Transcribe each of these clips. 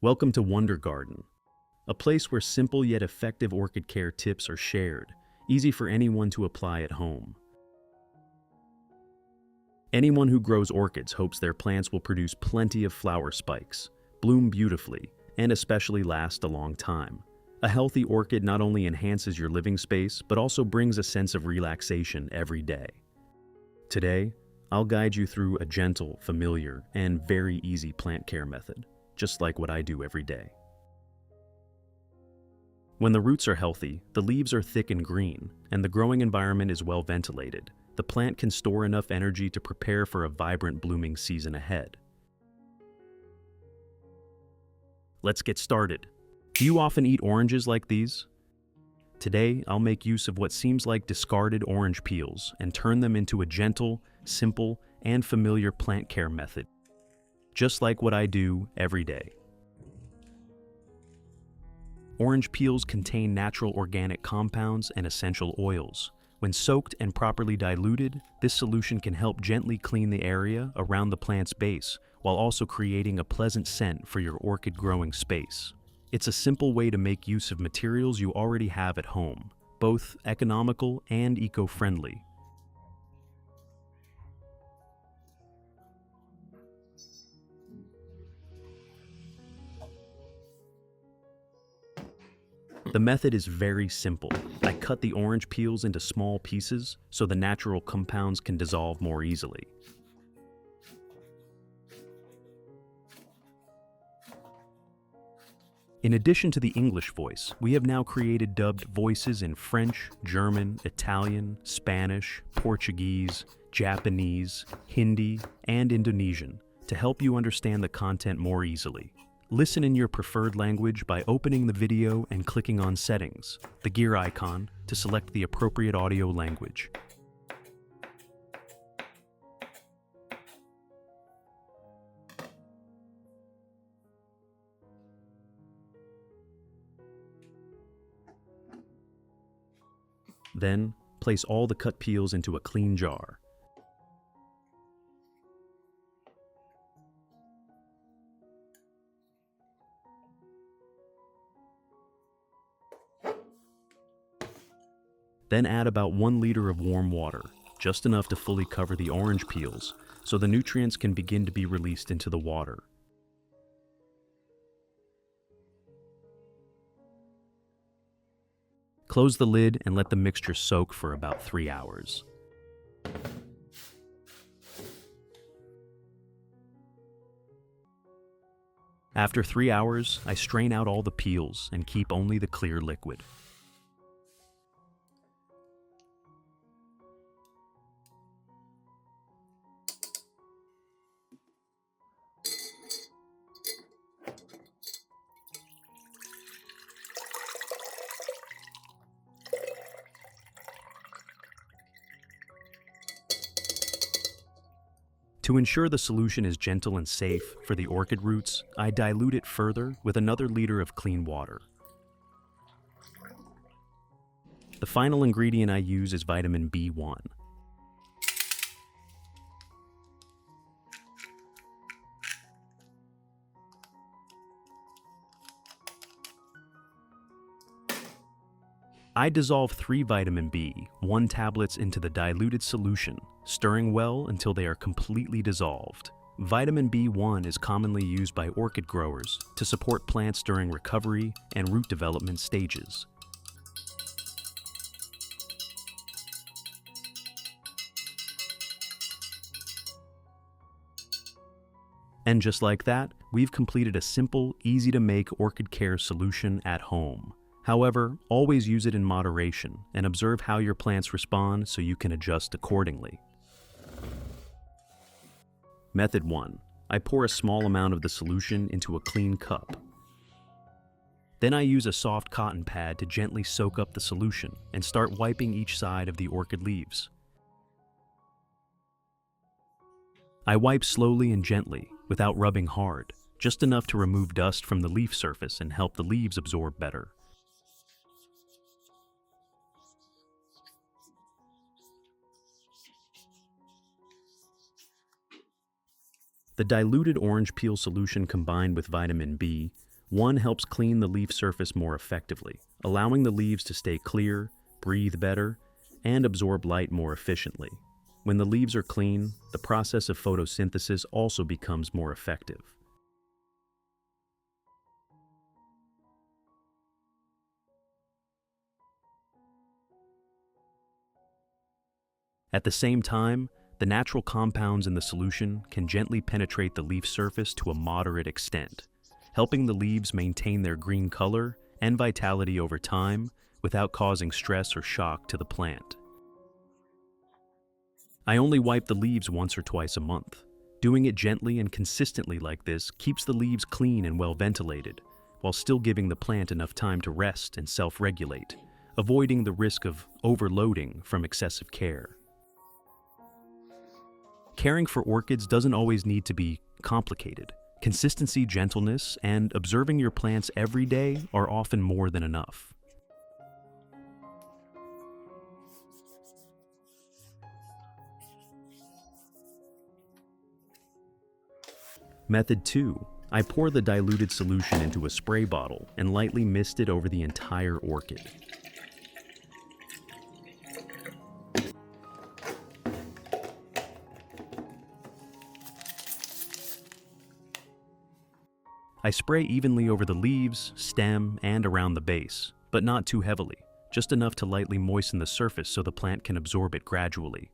Welcome to Wonder Garden, a place where simple yet effective orchid care tips are shared, easy for anyone to apply at home. Anyone who grows orchids hopes their plants will produce plenty of flower spikes, bloom beautifully, and especially last a long time. A healthy orchid not only enhances your living space, but also brings a sense of relaxation every day. Today, I'll guide you through a gentle, familiar, and very easy plant care method, just like what I do every day. When the roots are healthy, the leaves are thick and green, and the growing environment is well ventilated, the plant can store enough energy to prepare for a vibrant blooming season ahead. Let's get started. Do you often eat oranges like these? Today, I'll make use of what seems like discarded orange peels and turn them into a gentle, simple, and familiar plant care method, just like what I do every day. Orange peels contain natural organic compounds and essential oils. When soaked and properly diluted, this solution can help gently clean the area around the plant's base, while also creating a pleasant scent for your orchid growing space. It's a simple way to make use of materials you already have at home, both economical and eco-friendly. The method is very simple. I cut the orange peels into small pieces so the natural compounds can dissolve more easily. In addition to the English voice, we have now created dubbed voices in French, German, Italian, Spanish, Portuguese, Japanese, Hindi, and Indonesian to help you understand the content more easily. Listen in your preferred language by opening the video and clicking on Settings, the gear icon, to select the appropriate audio language. Then, place all the cut peels into a clean jar. Then add about 1 liter of warm water, just enough to fully cover the orange peels, so the nutrients can begin to be released into the water. Close the lid and let the mixture soak for about 3 hours. After 3 hours, I strain out all the peels and keep only the clear liquid. To ensure the solution is gentle and safe for the orchid roots, I dilute it further with another liter of clean water. The final ingredient I use is vitamin B1. I dissolve 3 vitamin B1 tablets into the diluted solution, stirring well until they are completely dissolved. Vitamin B1 is commonly used by orchid growers to support plants during recovery and root development stages. And just like that, we've completed a simple, easy-to-make orchid care solution at home. However, always use it in moderation and observe how your plants respond so you can adjust accordingly. Method 1. I pour a small amount of the solution into a clean cup. Then I use a soft cotton pad to gently soak up the solution and start wiping each side of the orchid leaves. I wipe slowly and gently, without rubbing hard, just enough to remove dust from the leaf surface and help the leaves absorb better. The diluted orange peel solution combined with vitamin B One helps clean the leaf surface more effectively, allowing the leaves to stay clear, breathe better, and absorb light more efficiently. When the leaves are clean, the process of photosynthesis also becomes more effective. At the same time, the natural compounds in the solution can gently penetrate the leaf surface to a moderate extent, helping the leaves maintain their green color and vitality over time without causing stress or shock to the plant. I only wipe the leaves once or twice a month. Doing it gently and consistently like this keeps the leaves clean and well ventilated, while still giving the plant enough time to rest and self-regulate, avoiding the risk of overloading from excessive care. Caring for orchids doesn't always need to be complicated. Consistency, gentleness, and observing your plants every day are often more than enough. Method 2. I pour the diluted solution into a spray bottle and lightly mist it over the entire orchid. I spray evenly over the leaves, stem, and around the base, but not too heavily, just enough to lightly moisten the surface so the plant can absorb it gradually.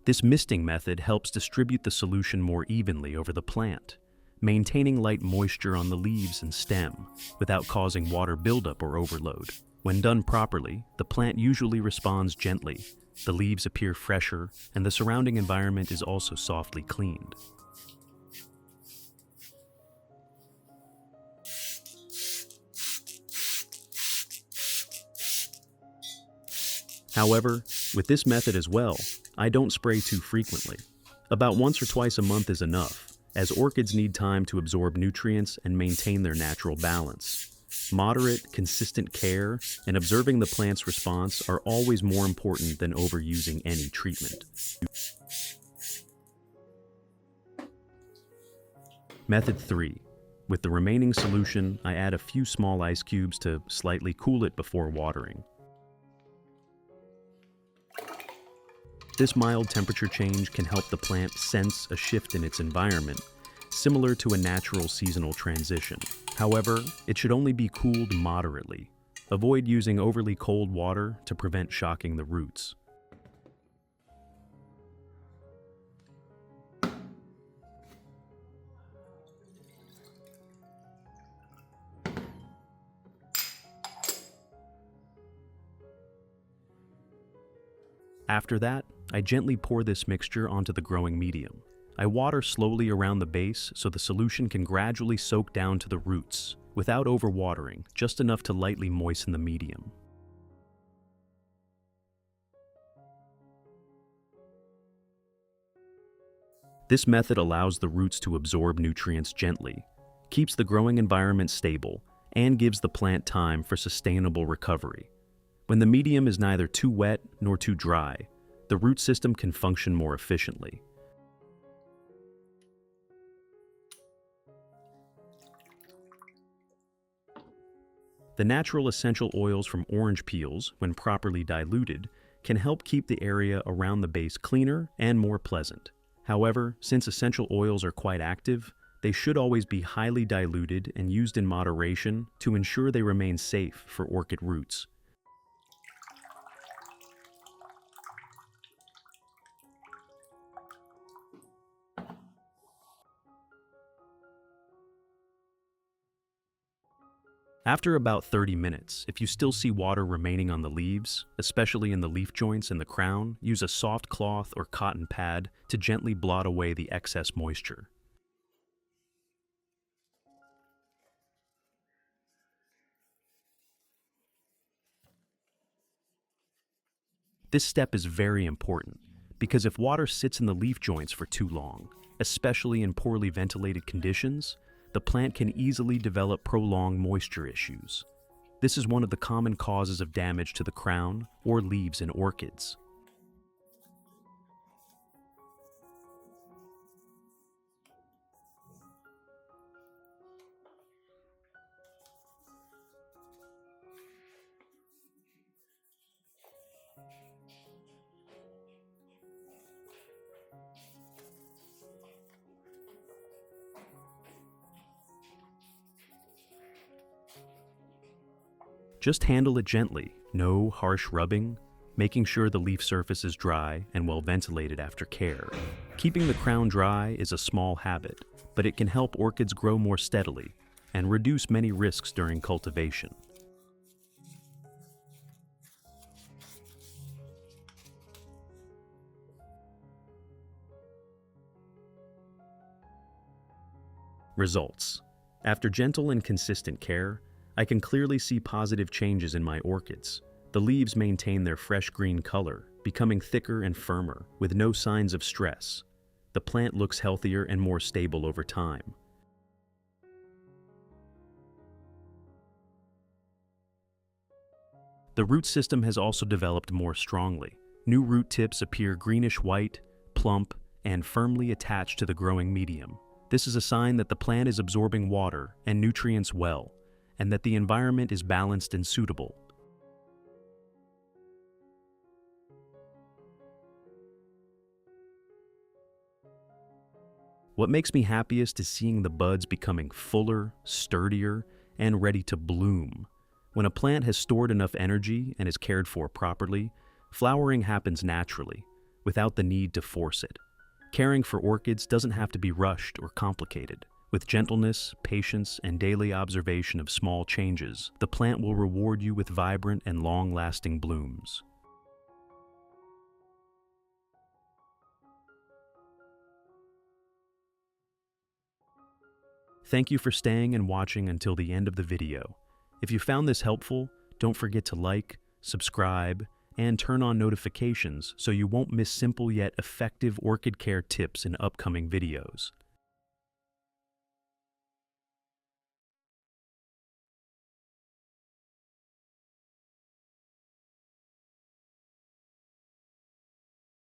This misting method helps distribute the solution more evenly over the plant, maintaining light moisture on the leaves and stem without causing water buildup or overload. When done properly, the plant usually responds gently, the leaves appear fresher, and the surrounding environment is also softly cleaned. However, with this method as well, I don't spray too frequently. About once or twice a month is enough, as orchids need time to absorb nutrients and maintain their natural balance. Moderate, consistent care and observing the plant's response are always more important than overusing any treatment. Method 3. With the remaining solution, I add a few small ice cubes to slightly cool it before watering. This mild temperature change can help the plant sense a shift in its environment, similar to a natural seasonal transition. However, it should only be cooled moderately. Avoid using overly cold water to prevent shocking the roots. After that, I gently pour this mixture onto the growing medium. I water slowly around the base so the solution can gradually soak down to the roots, without overwatering, just enough to lightly moisten the medium. This method allows the roots to absorb nutrients gently, keeps the growing environment stable, and gives the plant time for sustainable recovery. When the medium is neither too wet nor too dry, the root system can function more efficiently. The natural essential oils from orange peels, when properly diluted, can help keep the area around the base cleaner and more pleasant. However, since essential oils are quite active, they should always be highly diluted and used in moderation to ensure they remain safe for orchid roots. After about 30 minutes, if you still see water remaining on the leaves, especially in the leaf joints and the crown, use a soft cloth or cotton pad to gently blot away the excess moisture. This step is very important because if water sits in the leaf joints for too long, especially in poorly ventilated conditions, the plant can easily develop prolonged moisture issues. This is one of the common causes of damage to the crown or leaves in orchids. Just handle it gently, no harsh rubbing, making sure the leaf surface is dry and well ventilated after care. Keeping the crown dry is a small habit, but it can help orchids grow more steadily and reduce many risks during cultivation. Results. After gentle and consistent care, I can clearly see positive changes in my orchids. The leaves maintain their fresh green color, becoming thicker and firmer, with no signs of stress. The plant looks healthier and more stable over time. The root system has also developed more strongly. New root tips appear greenish-white, plump, and firmly attached to the growing medium. This is a sign that the plant is absorbing water and nutrients well, and that the environment is balanced and suitable. What makes me happiest is seeing the buds becoming fuller, sturdier, and ready to bloom. When a plant has stored enough energy and is cared for properly, flowering happens naturally, without the need to force it. Caring for orchids doesn't have to be rushed or complicated. With gentleness, patience, and daily observation of small changes, the plant will reward you with vibrant and long-lasting blooms. Thank you for staying and watching until the end of the video. If you found this helpful, don't forget to like, subscribe, and turn on notifications so you won't miss simple yet effective orchid care tips in upcoming videos.